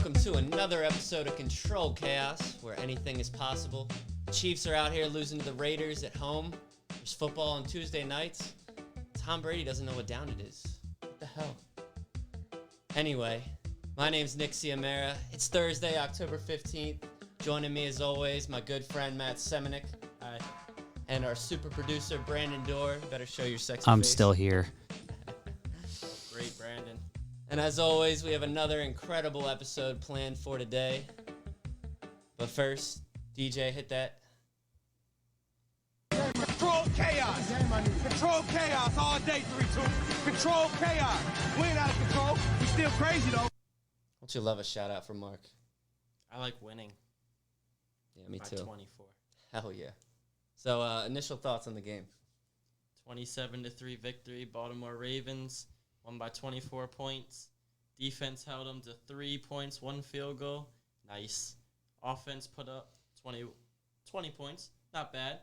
welcome to another episode of Control Chaos, where anything is possible. The Chiefs are out here losing to the Raiders at home. There's football on Tuesday nights. Tom Brady doesn't know what down it is. What the hell? Anyway, my name's Nick Ciamarra. It's Thursday, October 15th. Joining me as always, my good friend Matt Semanick. Hi. And our super producer, Brandon Dorr. Better show your sexy face. I'm still here. Great, Brandon. And as always, we have another incredible episode planned for today. But first, DJ, hit that. Control chaos. Control chaos all day, 3-2. Control chaos. We ain't out of control. We still crazy, though. Don't you love a shout-out from Mark? I like winning. Yeah, me by too. 24. Hell yeah. So, initial thoughts on the game. 27-3 victory. Baltimore Ravens won by 24 points. Defense held them to 3 points, 1 field goal. Nice. Offense put up 20 points. Not bad.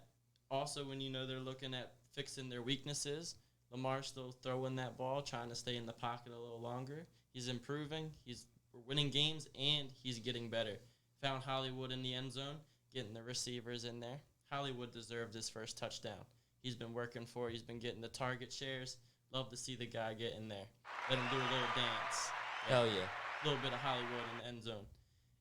Also, when you know they're looking at fixing their weaknesses, Lamar's still throwing that ball, trying to stay in the pocket a little longer. He's improving. We're winning games, and he's getting better. Found Hollywood in the end zone, getting the receivers in there. Hollywood deserved his first touchdown. He's been working for it. He's been getting the target shares. Love to see the guy get in there. Let him do a little dance. Hell yeah. A little bit of Hollywood in the end zone.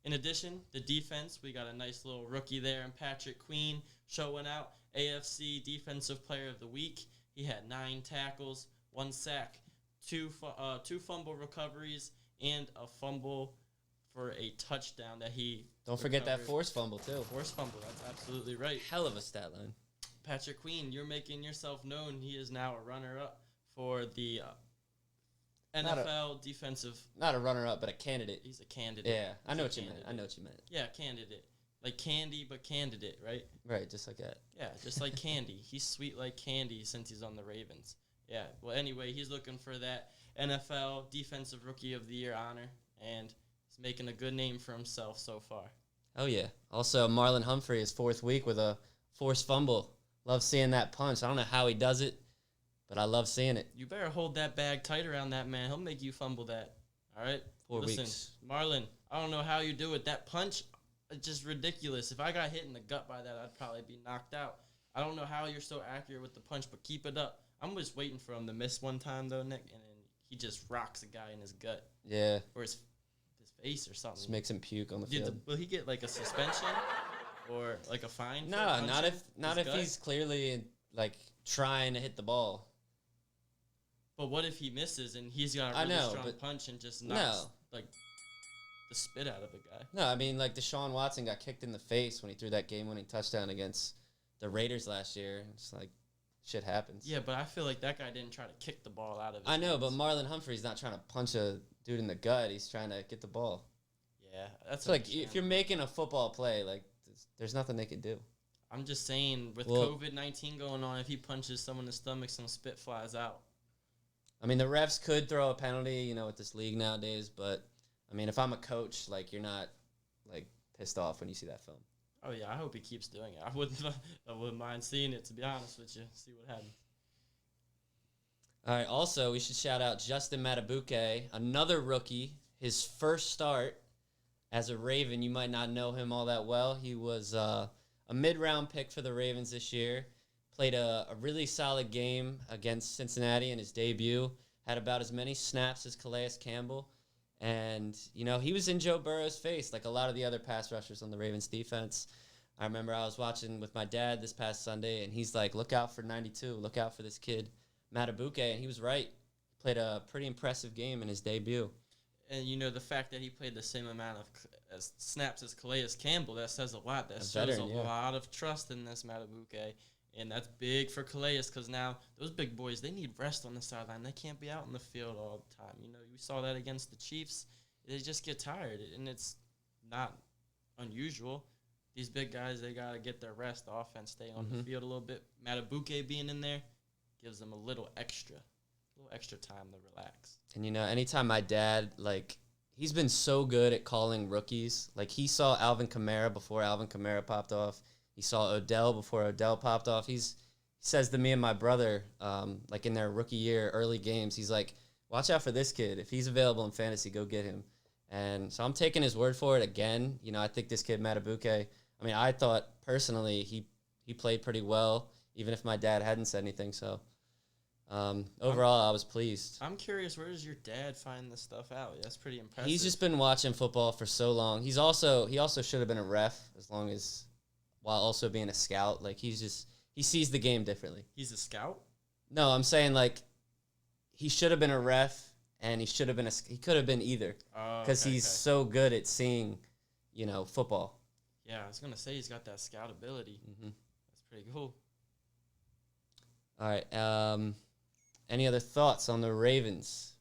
In addition, the defense, we got a nice little rookie there in Patrick Queen showing out. AFC Defensive Player of the Week. He had 9 tackles, 1 sack, 2 fumble recoveries, and a fumble for a touchdown that he Don't forget that forced fumble, too. Forced fumble, that's absolutely right. Hell of a stat line. Patrick Queen, you're making yourself known. He is now a runner-up for the NFL defensive. Not a runner-up, but a candidate. He's a candidate. Yeah, I know what you meant. Yeah, candidate. Like candy, but candidate, right? Right, just like that. Yeah, just like candy. He's sweet like candy since he's on the Ravens. Yeah, well, anyway, he's looking for that NFL Defensive Rookie of the Year honor, and he's making a good name for himself so far. Oh, yeah. Also, Marlon Humphrey is 4th week with a forced fumble. Love seeing that punch. I don't know how he does it, but I love seeing it. You better hold that bag tight around that man. He'll make you fumble that. All right? 4 Listen, weeks. Marlon, I don't know how you do it. That punch, it's just ridiculous. If I got hit in the gut by that, I'd probably be knocked out. I don't know how you're so accurate with the punch, but keep it up. I'm just waiting for him to miss one time, though, Nick, and then he just rocks a guy in his gut. Yeah. Or his face or something. Just makes him puke on the field. Will he get, like, a suspension or, like, a fine? No, not if he's clearly, like, trying to hit the ball. But what if he misses and he's got a really strong punch and just knocks, like, the spit out of a guy? No, I mean, like, Deshaun Watson got kicked in the face when he threw that game-winning touchdown against the Raiders last year. It's like, shit happens. Yeah, but I feel like that guy didn't try to kick the ball out of his I know, hands. but Marlon Humphrey's not trying to punch a dude in the gut. He's trying to get the ball. Yeah, that's so, like, if you're making a football play, like, there's nothing they can do. I'm just saying, with COVID-19 going on, if he punches someone in the stomach, some spit flies out. I mean, the refs could throw a penalty, you know, with this league nowadays, but, I mean, if I'm a coach, like, you're not, like, pissed off when you see that film. Oh, yeah, I hope he keeps doing it. I wouldn't mind seeing it, to be honest with you, see what happens. All right, also, we should shout out Justin Matabuke, another rookie, his first start as a Raven. You might not know him all that well. He was a mid-round pick for the Ravens this year. Played a really solid game against Cincinnati in his debut. Had about as many snaps as Calais Campbell. And, you know, he was in Joe Burrow's face like a lot of the other pass rushers on the Ravens defense. I remember I was watching with my dad this past Sunday, and he's like, look out for 92. Look out for this kid, Matabuke. And he was right. He played a pretty impressive game in his debut. And, you know, the fact that he played the same amount of snaps as Calais Campbell, that says a lot. That shows a lot of trust in this Matabuke. And that's big for Calais because now those big boys, they need rest on the sideline. They can't be out in the field all the time. You know, we saw that against the Chiefs. They just get tired, and it's not unusual. These big guys, they got to get their rest. The offense stay on the field a little bit. Matabuke being in there gives them a little extra time to relax. And, you know, anytime my dad, like, he's been so good at calling rookies. Like, he saw Alvin Kamara before Alvin Kamara popped off. He saw Odell before Odell popped off. He says to me and my brother, like in their rookie year, early games, he's like, watch out for this kid. If he's available in fantasy, go get him. And so I'm taking his word for it again. You know, I think this kid, Matabuke, I mean, I thought personally he played pretty well, even if my dad hadn't said anything. So overall, I was pleased. I'm curious, where does your dad find this stuff out? That's pretty impressive. He's just been watching football for so long. He also should have been a ref while also being a scout. Like he sees the game differently. He's a scout? No, I'm saying like he should have been a ref and he could have been either because he's so good at seeing, you know, football. Yeah, I was gonna say he's got that scout ability. Mm-hmm. That's pretty cool. All right. Any other thoughts on the Ravens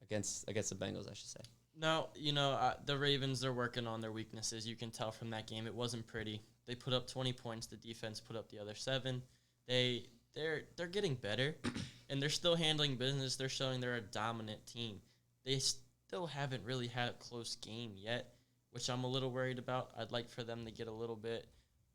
against the Bengals? I should say. No, you know, the Ravens are working on their weaknesses. You can tell from that game. It wasn't pretty. They put up 20 points. The defense put up the other 7. They're getting better, and they're still handling business. They're showing they're a dominant team. They still haven't really had a close game yet, which I'm a little worried about. I'd like for them to get a little bit,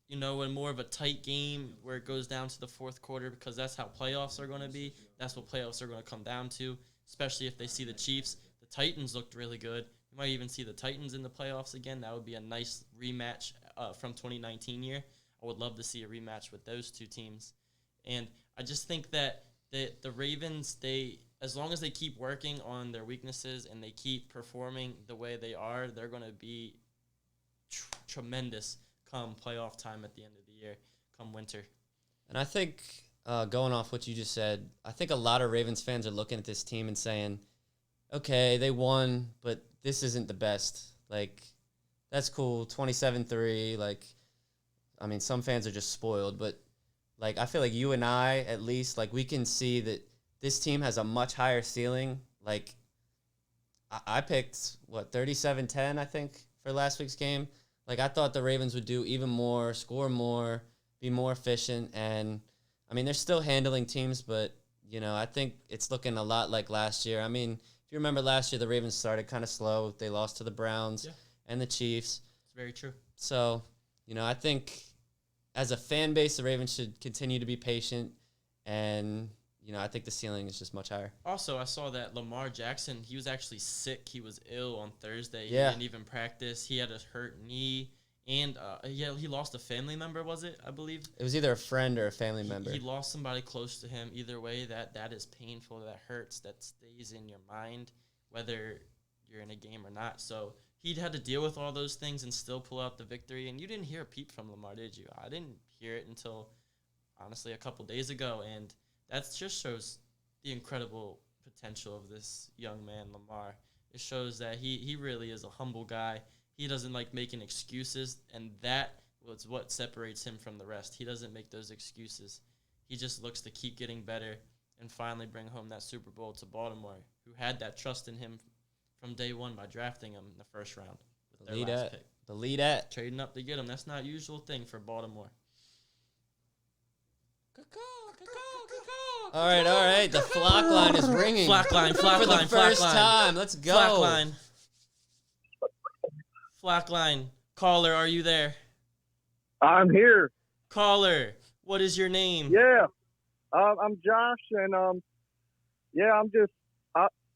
you know, in more of a tight game where it goes down to the fourth quarter, because that's how playoffs are going to be. That's what playoffs are going to come down to, especially if they see the Chiefs. The Titans looked really good. You might even see the Titans in the playoffs again. That would be a nice rematch from 2019 year. I would love to see a rematch with those two teams. And I just think that the Ravens, as long as they keep working on their weaknesses and they keep performing the way they are, they're going to be tremendous come playoff time at the end of the year, come winter. And I think going off what you just said, I think a lot of Ravens fans are looking at this team and saying, okay, they won, but this isn't the best. Like, that's cool, 27-3. Like, I mean, some fans are just spoiled, but like, I feel like you and I, at least, like, we can see that this team has a much higher ceiling. Like, I picked, 37-10, I think, for last week's game. Like, I thought the Ravens would do even more, score more, be more efficient. And, I mean, they're still handling teams, but, you know, I think it's looking a lot like last year. I mean, if you remember last year, the Ravens started kind of slow. They lost to the Browns and the Chiefs. It's very true. So, you know, I think as a fan base, the Ravens should continue to be patient, and, you know, I think the ceiling is just much higher. Also, I saw that Lamar Jackson, he was actually sick. He was ill on Thursday. Yeah. He didn't even practice. He had a hurt knee, and he lost a family member, was it, I believe? It was either a friend or a family member. He lost somebody close to him. Either way, that is painful. That hurts. That stays in your mind, whether you're in a game or not. So he'd had to deal with all those things and still pull out the victory. And you didn't hear a peep from Lamar, did you? I didn't hear it until, honestly, a couple days ago. And that just shows the incredible potential of this young man, Lamar. It shows that he really is a humble guy. He doesn't like making excuses, and that was what separates him from the rest. He doesn't make those excuses. He just looks to keep getting better and finally bring home that Super Bowl to Baltimore, who had that trust in him from day one by drafting him in the first round with their last pick. The lead at. Trading up to get him. That's not a usual thing for Baltimore. All right. The flock line is ringing. Flock line. For the first time. Let's go. Flock line. Caller, are you there? I'm here. Caller, what is your name? Yeah. I'm Josh, and I'm just,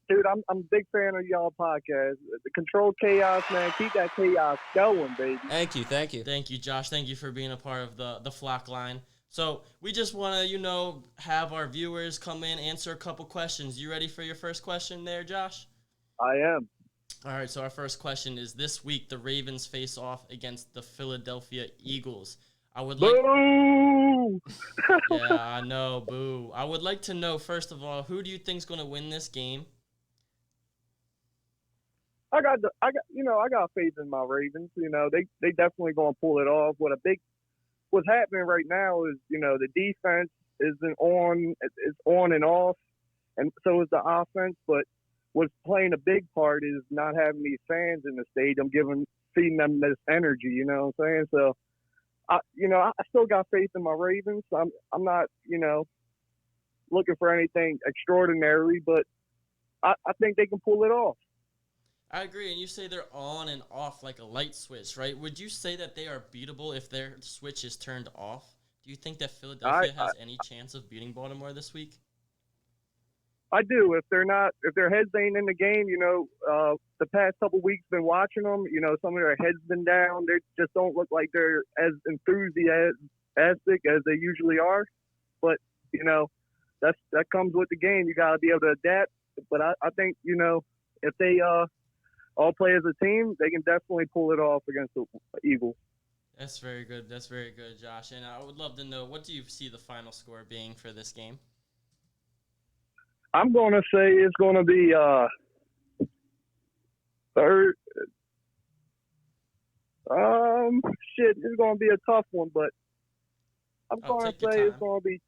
dude, I'm a big fan of y'all podcast. The Controlled Chaos, man. Keep that chaos going, baby. Thank you. Thank you, Josh. Thank you for being a part of the flock line. So we just want to, have our viewers come in, answer a couple questions. You ready for your first question there, Josh? I am. All right, so our first question is, this week the Ravens face off against the Philadelphia Eagles. Boo! Yeah, I know, boo. I would like to know, first of all, who do you think's going to win this game? I got faith in my Ravens. They definitely going to pull it off. What's happening right now is, the defense isn't on. It's on and off, and so is the offense. But what's playing a big part is not having these fans in the stadium, feeding them this energy. You know what I'm saying? So, I still got faith in my Ravens. I'm not, looking for anything extraordinary, but I think they can pull it off. I agree, and you say they're on and off like a light switch, right? Would you say that they are beatable if their switch is turned off? Do you think that Philadelphia has any chance of beating Baltimore this week? I do. If their heads ain't in the game, the past couple weeks been watching them. Some of their heads been down. They just don't look like they're as enthusiastic as they usually are. But that comes with the game. You got to be able to adapt. But I think if they all play as a team, they can definitely pull it off against the Eagles. That's very good. That's very good, Josh. And I would love to know, what do you see the final score being for this game? I'm going to say it's going to be third. It's going to be a tough one, but I'm going to say it's going to be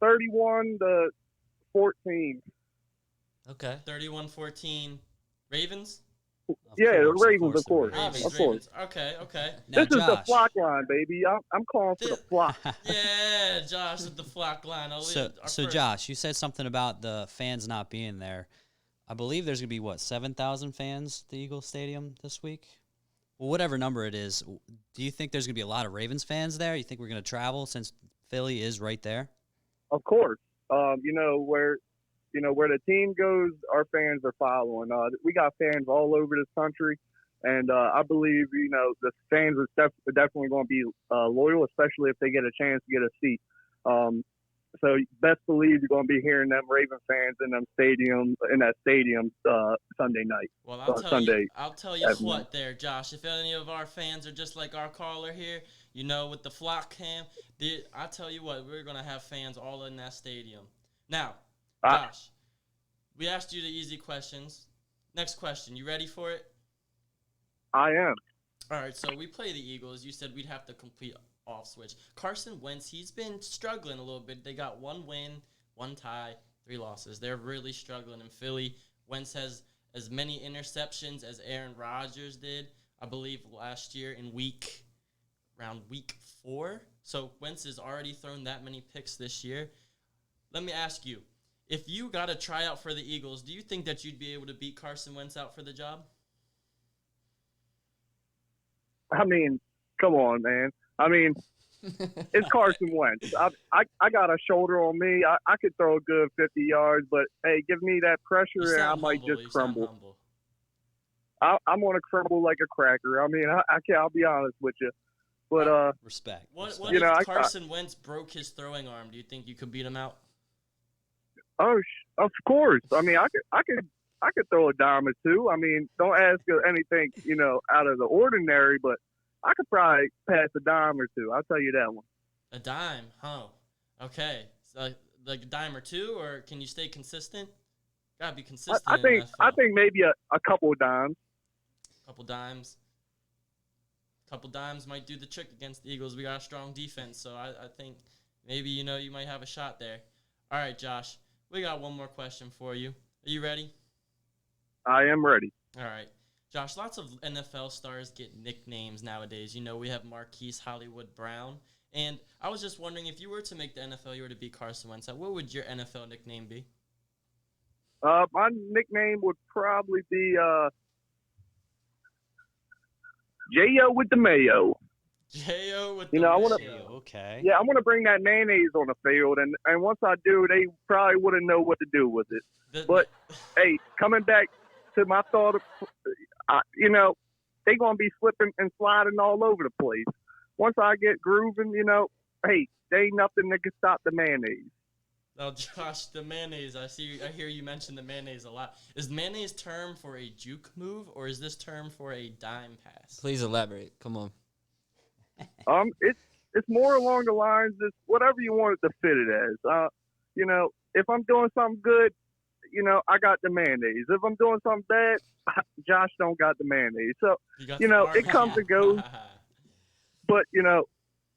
31-14. Okay. 31-14. Ravens? The Ravens, of course. Ravens. Okay. Now, this is the flock line, baby. I'm calling for the flock. Yeah, Josh with the flock line. So Josh, you said something about the fans not being there. I believe there's going to be, 7,000 fans at the Eagles Stadium this week? Well, whatever number it is, do you think there's going to be a lot of Ravens fans there? You think we're going to travel since Philly is right there? Of course. Where the team goes, our fans are following. We got fans all over this country, and I believe, the fans are definitely going to be loyal, especially if they get a chance to get a seat. So best believe you're going to be hearing them Raven fans in that stadium Sunday night. Well, I'll tell you what there, Josh. If any of our fans are just like our caller here, with the flock cam, I tell you what, we're going to have fans all in that stadium. Now, Josh, we asked you the easy questions. Next question. You ready for it? I am. All right, so we play the Eagles. You said we'd have to complete off switch. Carson Wentz, he's been struggling a little bit. They got 1 win, 1 tie, 3 losses. They're really struggling in Philly. Wentz has as many interceptions as Aaron Rodgers did, I believe, last year around week 4. So Wentz has already thrown that many picks this year. Let me ask you, if you got a tryout for the Eagles, do you think that you'd be able to beat Carson Wentz out for the job? I mean, come on, man. I mean, it's Carson Wentz. I got a shoulder on me. I could throw a good 50 yards, but, hey, give me that pressure and I might just crumble. I'm going to crumble like a cracker. I mean, I'll be honest with you. But respect. What if Carson Wentz broke his throwing arm? Do you think you could beat him out? Oh, of course. I mean, I could throw a dime or two. I mean, don't ask anything, out of the ordinary, but I could probably pass a dime or two. I'll tell you that one. A dime, huh? Okay. So, like a dime or two, or can you stay consistent? Gotta be consistent. I think maybe a couple of dimes. Couple dimes might do the trick against the Eagles. We got a strong defense, so I think maybe you might have a shot there. All right, Josh, we got one more question for you. Are you ready? I am ready. All right. Josh, lots of NFL stars get nicknames nowadays. We have Marquise Hollywood Brown. And I was just wondering, if you were to make the NFL, you were to beat Carson Wentz, what would your NFL nickname be? My nickname would probably be J.O. with the Mayo. J.O. with the Mayo. Okay. Yeah, I want to bring that mayonnaise on the field, and once I do, they probably wouldn't know what to do with it. But, hey, coming back to my thought of, they're going to be slipping and sliding all over the place. Once I get grooving, hey, there ain't nothing that can stop the mayonnaise. Now, Josh, the mayonnaise, I hear you mention the mayonnaise a lot. Is mayonnaise term for a juke move, or is this term for a dime pass? Please elaborate. Come on. It's more along the lines of whatever you want it to fit it as. If I'm doing something good, I got the mayonnaise. If I'm doing something bad, Josh don't got the mayonnaise. So, it comes and goes. But,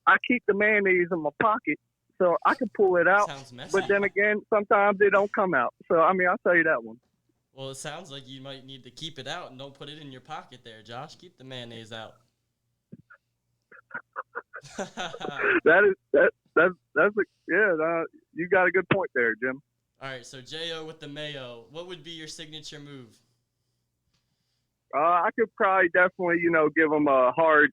I keep the mayonnaise in my pocket so I can pull it out. Sounds messy. But then again, sometimes it don't come out. So, I mean, I'll tell you that one. Well, it sounds like you might need to keep it out and don't put it in your pocket there, Josh. Keep the mayonnaise out. You got a good point there, Jim. All right, so J.O. with the Mayo. What would be your signature move? I could probably definitely, give them a hard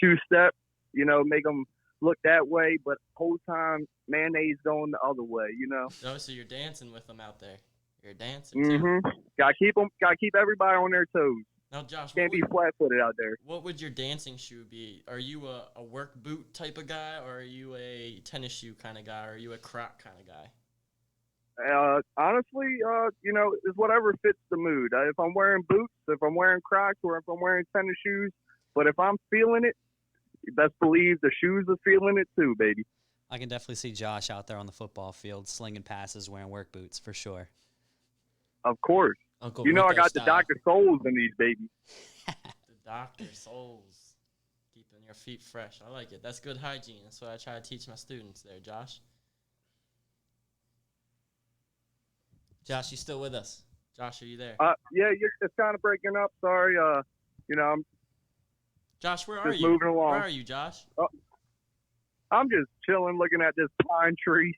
2-step, make them look that way, but whole time mayonnaise going the other way, you know. Oh, so you're dancing with them out there. You're dancing too. Mm-hmm. Gotta keep everybody on their toes. Now, Josh, Can't be flat-footed out there. what would your dancing shoe be? Are you a work boot type of guy, or are you a tennis shoe kind of guy, or are you a Croc kind of guy? Honestly, you know, it's whatever fits the mood. If I'm wearing boots, if I'm wearing Crocs, or if I'm wearing tennis shoes, but if I'm feeling it, you best believe the shoes are feeling it too, baby. I can definitely see Josh out there on the football field slinging passes, wearing work boots for sure. Of course. Uncle You know Rico I got style. the Dr. Souls in these babies. The Dr. Souls. Keeping your feet fresh. I like it. That's good hygiene. That's what I try to teach my students there, Josh. Josh, you still with us? Josh, are you there? Yeah, it's kind of breaking up. Sorry. You know, I'm Josh, where are just you? moving along. Where are you, Josh? I'm just chilling, looking at this pine tree.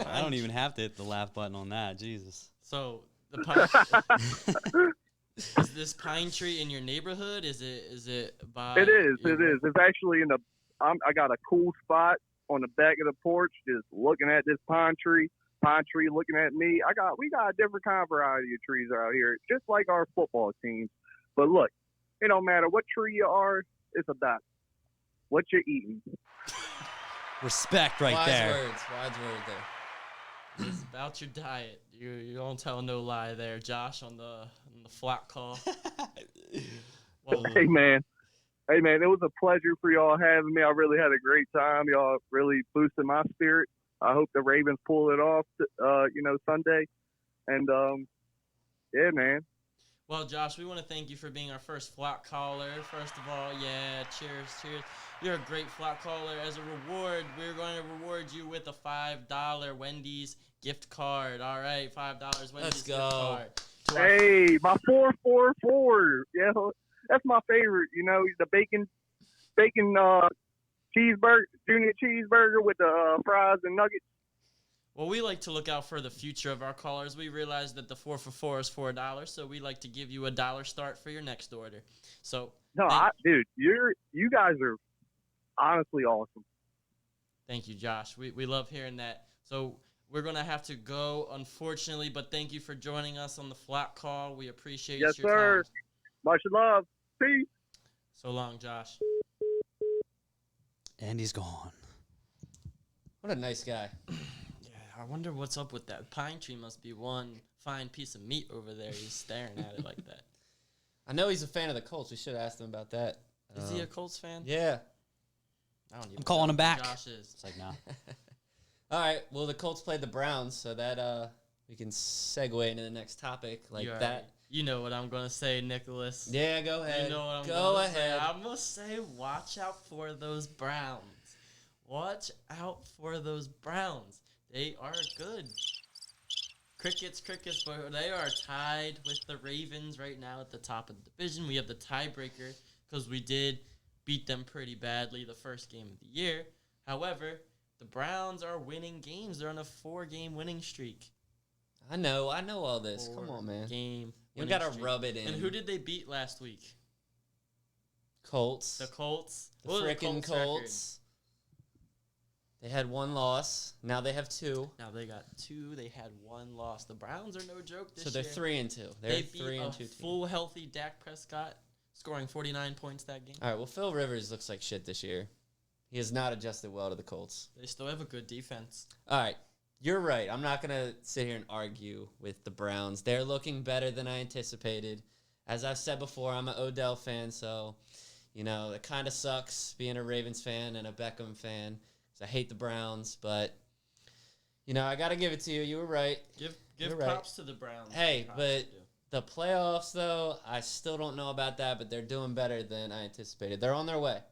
I don't even have to hit the laugh button on that. Jesus. So the pine, is this pine tree in your neighborhood? Is it by? It is. your- It is. It's actually in the. I got a cool spot on the back of the porch, just looking at this pine tree. Pine tree looking at me. We got a different kind of variety of trees out here, just like our football teams. But look, it don't matter what tree you are. It's about what you're eating. Respect right Wise there. words. Wise word there. It's about your diet. You don't tell no lie there, Josh, on the flat call. Well, Hey man, it was a pleasure for y'all having me. I really had a great time. Y'all really boosted my spirit. I hope the Ravens pull it off, Sunday. And yeah, man. Well, Josh, we want to thank you for being our first flat caller. First of all, yeah, cheers. You're a great flat caller. As a reward, we're going to reward you with a $5 Wendy's gift card. All right, $5 Wendy's Let's gift go. card. To our- Hey, my 444. Yeah, that's my favorite. You know, the bacon cheeseburger, junior cheeseburger with the fries and nuggets. Well, we like to look out for the future of our callers. We realize that the 4 for $4 is $4, so we like to give you $1 start for your next order. So, No, dude, you guys are honestly awesome. thank you, Josh. We love hearing that. So we're going to have to go, unfortunately, but thank you for joining us on the flat call. We appreciate Yes, your sir. time. Much love. Peace. So long, Josh. And he's gone. What a nice guy. Yeah, I wonder what's up with that. Pine tree must be one fine piece of meat over there. He's staring at it like that. I know he's a fan of the Colts. We should have asked him about that. Is he a Colts fan? Yeah. I don't even I'm calling know him who back. Josh is. It's like, nah. All right. Well, the Colts played the Browns, so that we can segue into the next topic like You that. already- You know what I'm going to say, Nicholas. Yeah, go ahead. You know what I'm go gonna say. ahead. I'm going to say watch out for those Browns. Watch out for those Browns. They are good. Crickets, but they are tied with the Ravens right now at the top of the division. We have the tiebreaker because we did beat them pretty badly the first game of the year. However, the Browns are winning games. They're on a 4-game winning streak. I know all this. Come on, man. Game. You winning gotta streak. rub it in. And who did they beat last week? Colts. The Colts. The What was frickin' Colts' record? Colts. They had one loss. Now they have two. Now they got 2. They had 1 loss. The Browns are no joke this So they're year. 3-2. They're They beat 3 a and 2 team. full healthy Dak Prescott, scoring 49 points that game. All right. Well, Phil Rivers looks like shit this year. He has not adjusted well to the Colts. They still have a good defense. All right. You're right. I'm not going to sit here and argue with the Browns. They're looking better than I anticipated. As I've said before, I'm an Odell fan, so, it kind of sucks being a Ravens fan and a Beckham fan. 'Cause I hate the Browns, but, I got to give it to you. You were right. Give You're right. props to the Browns. Hey, Props but to do. the playoffs, though, I still don't know about that, but they're doing better than I anticipated. They're on their way.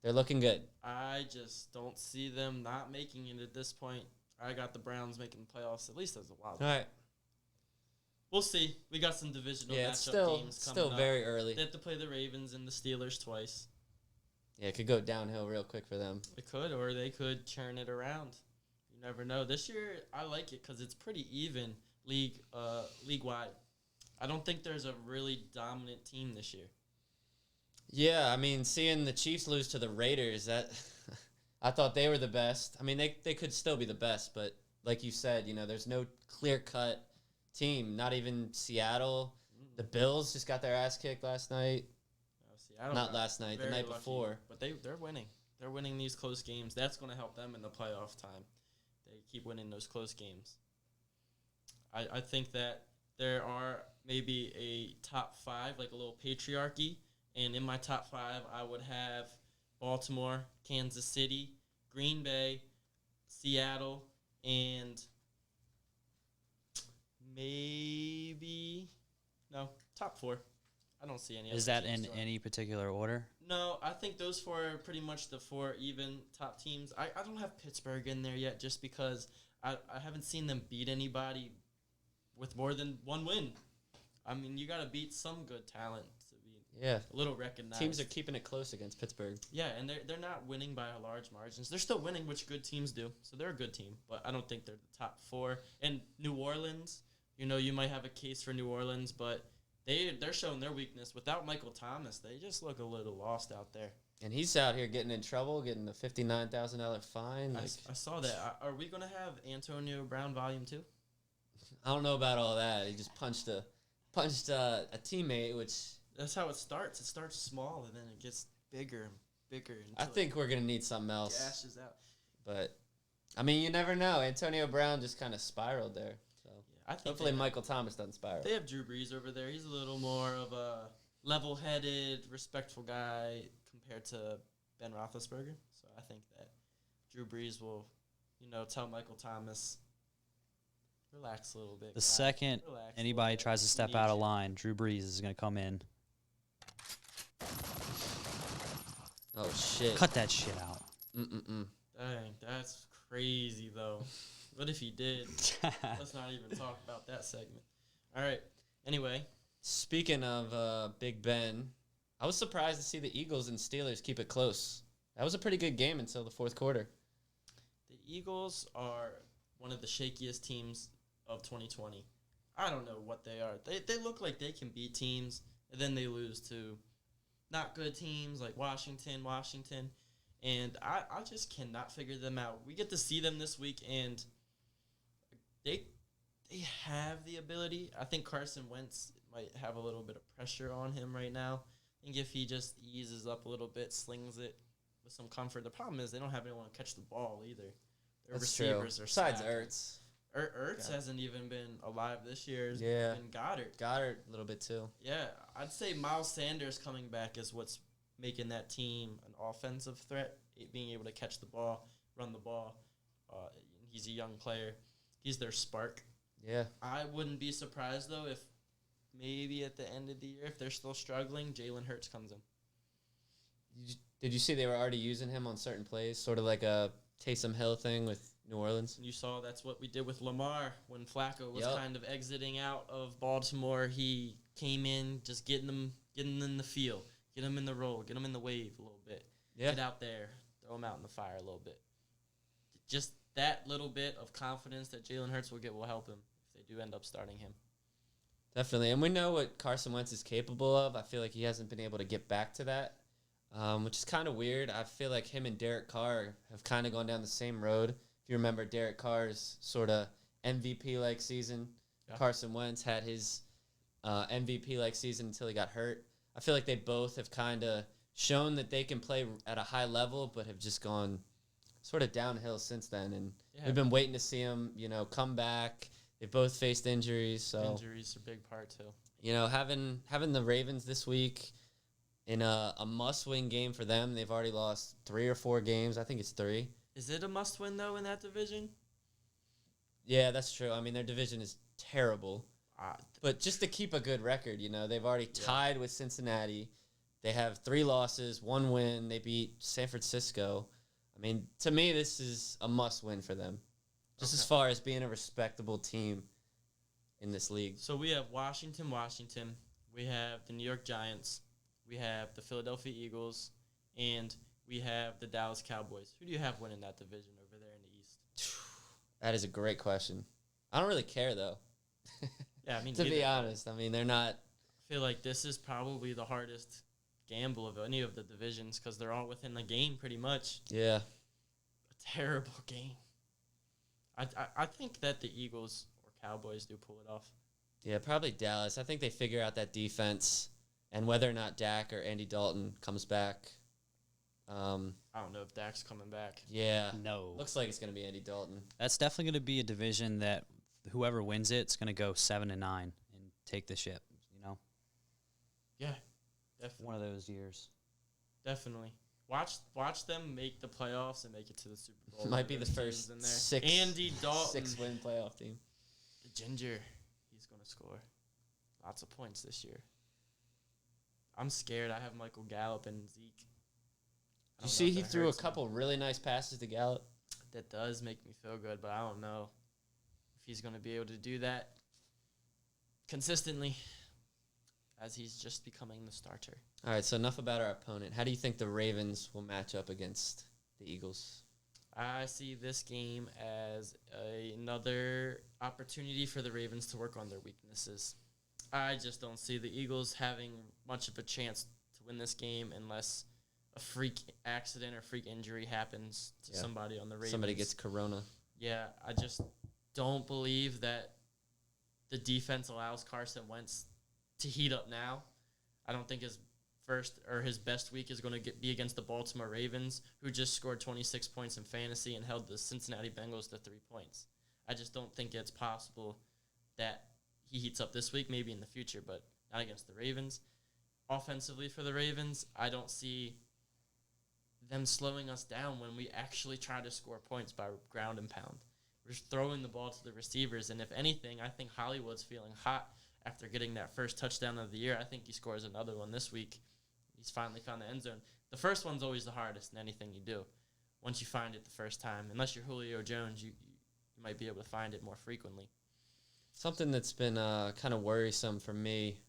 They're looking good. I just don't see them not making it at this point. I got the Browns making the playoffs, at least as a wild. All right. We'll see. We got some divisional Yeah, it's matchup still games coming still up. very early. They have to play the Ravens and the Steelers twice. Yeah, it could go downhill real quick for them. It could, or they could churn it around. You never know. This year, I like it because it's pretty even league-wide. I don't think there's a really dominant team this year. Yeah, I mean, seeing the Chiefs lose to the Raiders, that I thought they were the best. I mean, they could still be the best, but like you said, there's no clear-cut team, not even Seattle. The Bills just got their ass kicked last night. No, Seattle Not last night, the night lucky, before. But they're winning. They're winning these close games. That's going to help them in the playoff time. They keep winning those close games. I think that there are maybe a top 5, like a little patriarchy. And in my top 5, I would have Baltimore, Kansas City, Green Bay, Seattle, and top 4. I don't see any. Is that in any particular order? No, I think those 4 are pretty much the 4 even top teams. I don't have Pittsburgh in there yet just because I haven't seen them beat anybody with more than 1 win. I mean, you got to beat some good talent to be a little recognized. Teams are keeping it close against Pittsburgh. Yeah, and they're not winning by a large margins. They're still winning, which good teams do. So they're a good team, but I don't think they're the top 4. And New Orleans, you might have a case for New Orleans, but they're showing their weakness. Without Michael Thomas, they just look a little lost out there. And he's out here getting in trouble, getting a $59,000 fine. I saw that. Are we going to have Antonio Brown Volume 2? I don't know about all that. He just punched a teammate, which... That's how it starts. It starts small, and then it gets bigger and bigger. I think we're going to need something else. Gashes out. But, I mean, you never know. Antonio Brown just kind of spiraled there. So I think hopefully Michael Thomas doesn't spiral. They have Drew Brees over there. He's a little more of a level-headed, respectful guy compared to Ben Roethlisberger. So I think that Drew Brees will, tell Michael Thomas, relax a little bit. The second anybody tries to step out of line, Drew Brees is going to come in. Oh, shit. Cut that shit out. Dang, that's crazy, though. What if he did? Let's not even talk about that segment. All right. Anyway. Speaking of Big Ben, I was surprised to see the Eagles and Steelers keep it close. That was a pretty good game until the fourth quarter. The Eagles are one of the shakiest teams of 2020. I don't know what they are. They look like they can beat teams, and then they lose to not good teams like Washington, and I just cannot figure them out. We get to see them this week, and they have the ability. I think Carson Wentz might have a little bit of pressure on him right now. I think if he just eases up a little bit, slings it with some comfort. The problem is they don't have anyone to catch the ball either. Their receivers are besides sad. Ertz. Ertz hasn't even been alive this year. Yeah. And Goddard A little bit too. Yeah, I'd say Miles Sanders coming back is what's making that team an offensive threat, being able to catch the ball, run the ball. He's a young player. He's their spark. Yeah. I wouldn't be surprised, though, if maybe at the end of the year, if they're still struggling, Jalen Hurts comes in. Did you see they were already using him on certain plays, sort of like a Taysom Hill thing with New Orleans? You saw that's what we did with Lamar when Flacco was kind of exiting out of Baltimore. He came in, just getting them in the field, get them in the roll, get them in the wave a little bit. Yeah. Get out there, throw them out in the fire a little bit. Just that little bit of confidence that Jalen Hurts will get will help him if they do end up starting him. Definitely. And we know what Carson Wentz is capable of. I feel like he hasn't been able to get back to that, which is kind of weird. I feel like him and Derek Carr have kind of gone down the same road. If you remember Derek Carr's sort of MVP-like season, Carson Wentz had his MVP-like season until he got hurt. I feel like they both have kind of shown that they can play at a high level, but have just gone sort of downhill since then. And we've been waiting to see them, come back. They've both faced injuries. So injuries are a big part, too. Having the Ravens this week in a must-win game for them, they've already lost 3 or 4 games. I think it's 3. Is it a must-win, though, in that division? Yeah, that's true. I mean, their division is terrible. But just to keep a good record, they've already tied with Cincinnati. They have 3 losses, 1 win. They beat San Francisco. I mean, to me, this is a must-win for them, just as far as being a respectable team in this league. So we have Washington. We have the New York Giants. We have the Philadelphia Eagles. And we have the Dallas Cowboys. Who do you have winning that division over there in the East? That is a great question. I don't really care, though. Yeah, I mean, to be honest, I mean, they're not. I feel like this is probably the hardest gamble of any of the divisions because they're all within the game pretty much. Yeah. A terrible game. I think that the Eagles or Cowboys do pull it off. Yeah, probably Dallas. I think they figure out that defense and whether or not Dak or Andy Dalton comes back. I don't know if Dak's coming back. Yeah. No. Looks like it's going to be Andy Dalton. That's definitely going to be a division that whoever wins it's going to go 7-9 and take the ship, you know? Yeah, definitely. One of those years. Definitely. Watch them make the playoffs and make it to the Super Bowl. Might be the Those first teams in there. Andy Dalton. 6-win playoff team. The Ginger. He's going to score lots of points this year. I'm scared. I have Michael Gallup and Zeke. You see he threw a couple really nice passes to Gallup? That does make me feel good, but I don't know if he's going to be able to do that consistently as he's just becoming the starter. All right, so enough about our opponent. How do you think the Ravens will match up against the Eagles? I see this game as another opportunity for the Ravens to work on their weaknesses. I just don't see the Eagles having much of a chance to win this game unless a freak accident or freak injury happens to somebody on the Ravens. Somebody gets corona. Yeah, I just don't believe that the defense allows Carson Wentz to heat up now. I don't think his first or his best week is going to be against the Baltimore Ravens, who just scored 26 points in fantasy and held the Cincinnati Bengals to 3 points. I just don't think it's possible that he heats up this week, maybe in the future, but not against the Ravens. Offensively for the Ravens, I don't see them slowing us down when we actually try to score points by ground and pound. We're just throwing the ball to the receivers, and if anything, I think Hollywood's feeling hot after getting that first touchdown of the year. I think he scores another one this week. He's finally found the end zone. The first one's always the hardest in anything you do. Once you find it the first time, unless you're Julio Jones, you might be able to find it more frequently. Something that's been kind of worrisome for me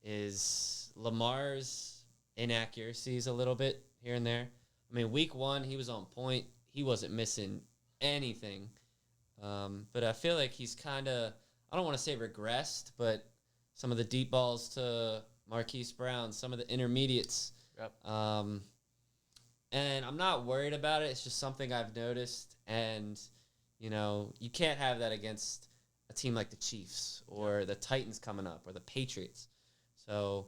is Lamar's inaccuracies a little bit here and there. I mean, week 1, he was on point. He wasn't missing anything. But I feel like he's kind of, I don't want to say regressed, but some of the deep balls to Marquise Brown, some of the intermediates. Yep. And I'm not worried about it. It's just something I've noticed. And, you know, you can't have that against a team like the Chiefs or the Titans coming up or the Patriots. So,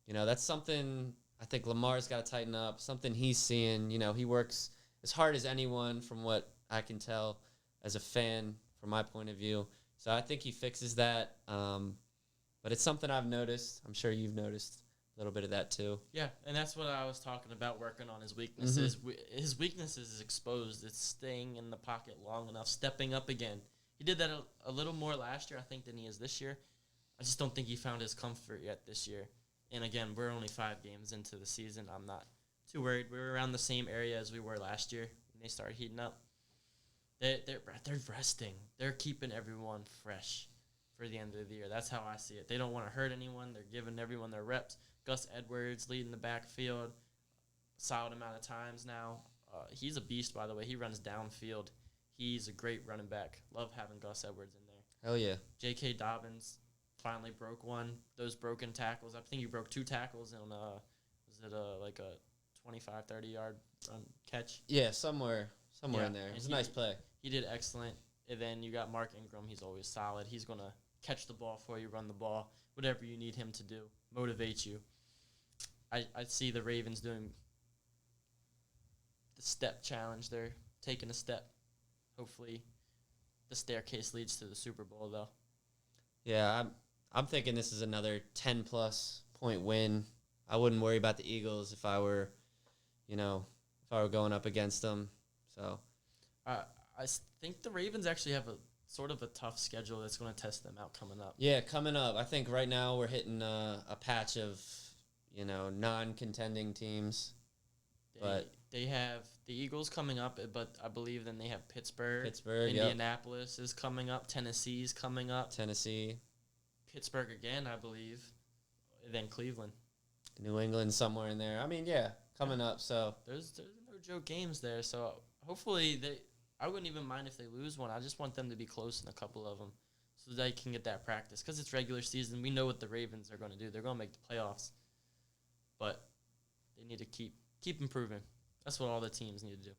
you know, that's something I think Lamar's got to tighten up, something he's seeing. You know, he works as hard as anyone from what I can tell as a fan from my point of view. So I think he fixes that. But it's something I've noticed. I'm sure you've noticed a little bit of that too. Yeah, and that's what I was talking about, working on his weaknesses. His weaknesses is exposed. It's staying in the pocket long enough, stepping up again. He did that a little more last year, I think, than he is this year. I just don't think he found his comfort yet this year. And again, we're only 5 games into the season. I'm not too worried. We're around the same area as we were last year when they started heating up. They're resting. They're keeping everyone fresh for the end of the year. That's how I see it. They don't want to hurt anyone. They're giving everyone their reps. Gus Edwards leading the backfield a solid amount of times now. He's a beast, by the way. He runs downfield. He's a great running back. Love having Gus Edwards in there. Hell yeah. J.K. Dobbins finally broke one. Those broken tackles. I think he broke 2 tackles on like a 25, 30-yard run catch. Yeah, somewhere in there. It was a nice play. He did excellent. And then you got Mark Ingram. He's always solid. He's going to catch the ball for you, run the ball, whatever you need him to do, motivate you. I see the Ravens doing the step challenge. They're taking a step. Hopefully the staircase leads to the Super Bowl, though. Yeah, I'm thinking this is another 10-plus point win. I wouldn't worry about the Eagles if I were going up against them. So I think the Ravens actually have a sort of a tough schedule that's going to test them out coming up. Yeah, coming up. I think right now we're hitting a patch of, non-contending teams. They have the Eagles coming up, but I believe then they have Pittsburgh. Indianapolis is coming up. Tennessee's coming up. Pittsburgh again, I believe. And then Cleveland. New England somewhere in there. I mean, yeah, coming up. So there's no joke games there. So hopefully I wouldn't even mind if they lose one. I just want them to be close in a couple of them so they can get that practice. Because it's regular season. We know what the Ravens are going to do. They're going to make the playoffs. But they need to keep improving. That's what all the teams need to do.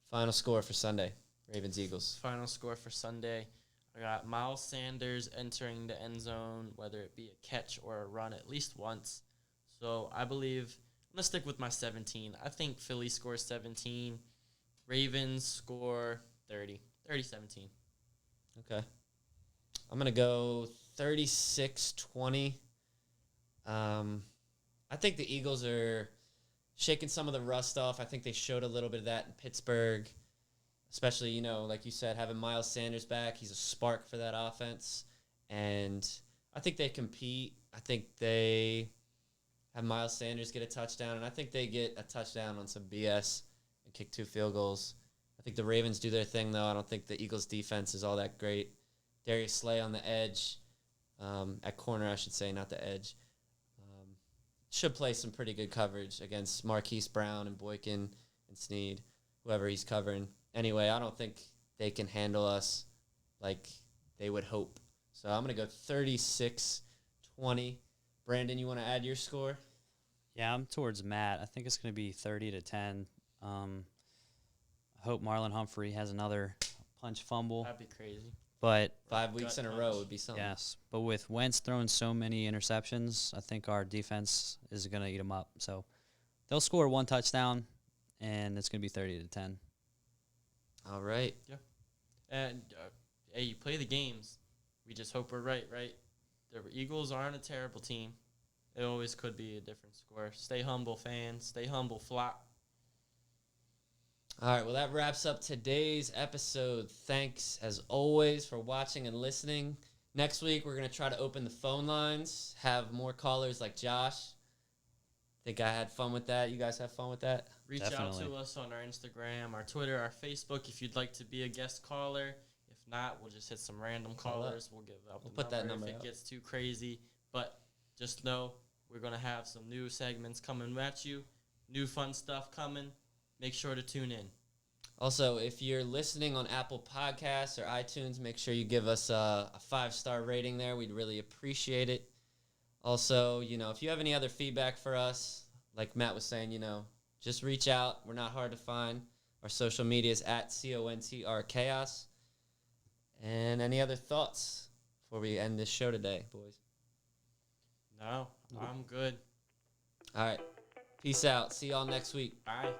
Final score for Sunday, Ravens-Eagles. Final score for Sunday, I got Miles Sanders entering the end zone, whether it be a catch or a run at least once. So I believe I'm going to stick with my 17. I think Philly scores 17. Ravens score 30. 30-17. Okay. I'm going to go 36-20. I think the Eagles are shaking some of the rust off. I think they showed a little bit of that in Pittsburgh, especially, you know, like you said, having Miles Sanders back. He's a spark for that offense. And I think they compete. I think they have Miles Sanders get a touchdown, and I think they get a touchdown on some BS and kick 2 field goals. I think the Ravens do their thing, though. I don't think the Eagles' defense is all that great. Darius Slay on the edge, at corner, I should say, not the edge. Should play some pretty good coverage against Marquise Brown and Boykin and Snead, whoever he's covering. Anyway, I don't think they can handle us like they would hope. So I'm going to go 36-20. Brandon, you want to add your score? Yeah, I'm towards Matt. I think it's going to be 30-10. I hope Marlon Humphrey has another punch fumble. That'd be crazy. But 5 weeks in a row would be something. yes, but with Wentz throwing so many interceptions, I think our defense is going to eat them up. So they'll score 1 touchdown, and it's going to be 30-10. All right. Yeah. And, hey, you play the games. We just hope we're right? The Eagles aren't a terrible team. It always could be a different score. Stay humble, fans. Stay humble, flock. All right, well, that wraps up today's episode. Thanks, as always, for watching and listening. Next week, we're going to try to open the phone lines, have more callers like Josh. Think I had fun with that. You guys have fun with that? Reach Definitely. out to us on our Instagram, our Twitter, our Facebook if you'd like to be a guest caller. If not, we'll just hit some random Call up. callers. We'll give out We'll the put that number if it out. gets too crazy. But just know we're going to have some new segments coming at you, new fun stuff coming. Make sure to tune in. Also, if you're listening on Apple Podcasts or iTunes, make sure you give us a 5-star rating there. We'd really appreciate it. Also, you know, if you have any other feedback for us, like Matt was saying, you know, just reach out. We're not hard to find. Our social media is at CONTRChaos. And any other thoughts before we end this show today, boys? No, I'm good. All right. Peace out. See y'all next week. Bye.